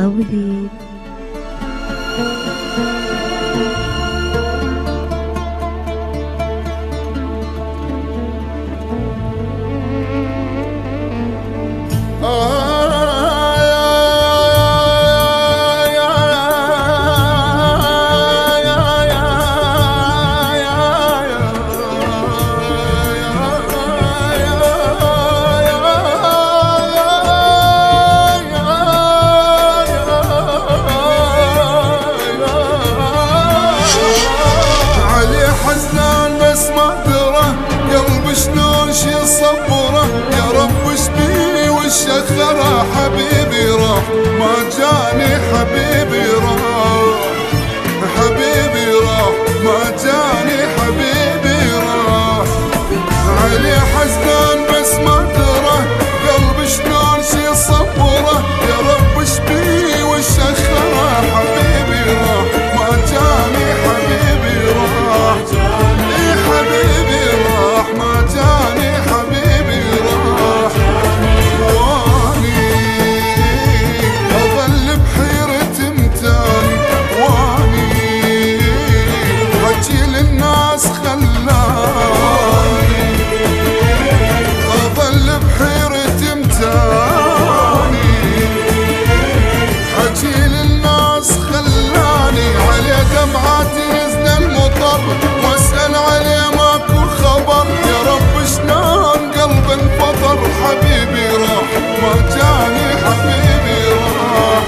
أوليد. صبره يا رب اشبيه والشخره حبيبي راح ما جاني حبيبي راح حبيبي راح ما جاني حبيبي راح علي حزنان بس ما ترى قلبي شلون شي صبره يا رب اشبيه والشخره حبيبي راح ما جاني حبيبي راح اي حبيبي راح ما جاني حبيبي راح واني اظل بحيرة متاني واني حجي للناس خلاني اظل بحيرة متاني حجي للناس خلاني عليه دمعاتي نزل المطر واسأل عليه ماكو خبر يا رب شلون قلب انفطر حبيبي راح ما جاني حبيبي راح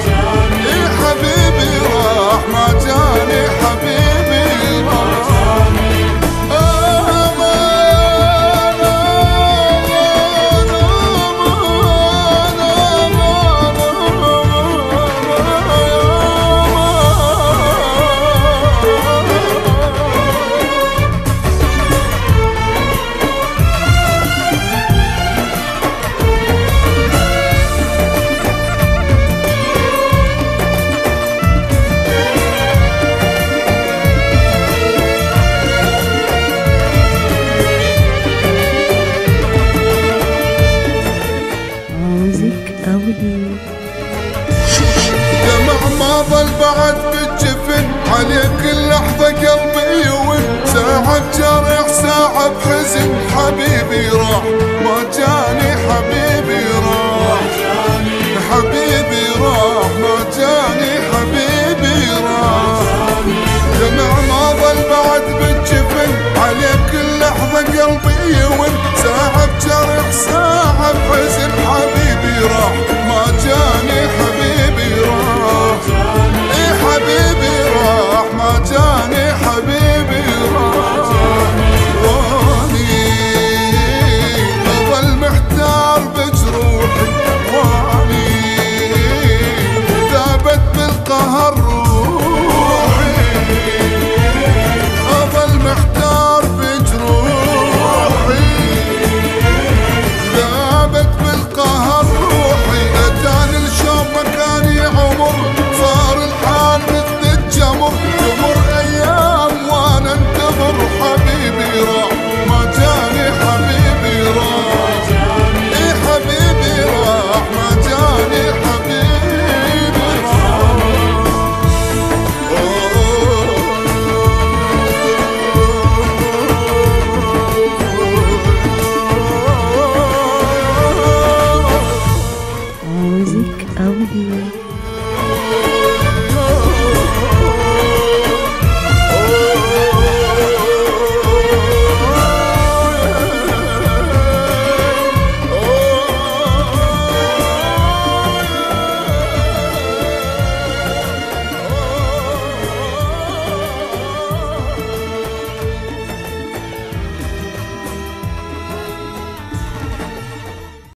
اي حبيبي راح ما جاني حبيبي راح دمع ما ظل بعد بالجفن عليك كل لحظة قلبي يون ساعة جرح ساعة بحزن حبيبي راح ما جاني حبيبي راح حبيبي راح ما جاني حبيبي راح دمع ما ظل بعد بالجفن عليك كل لحظة قلبي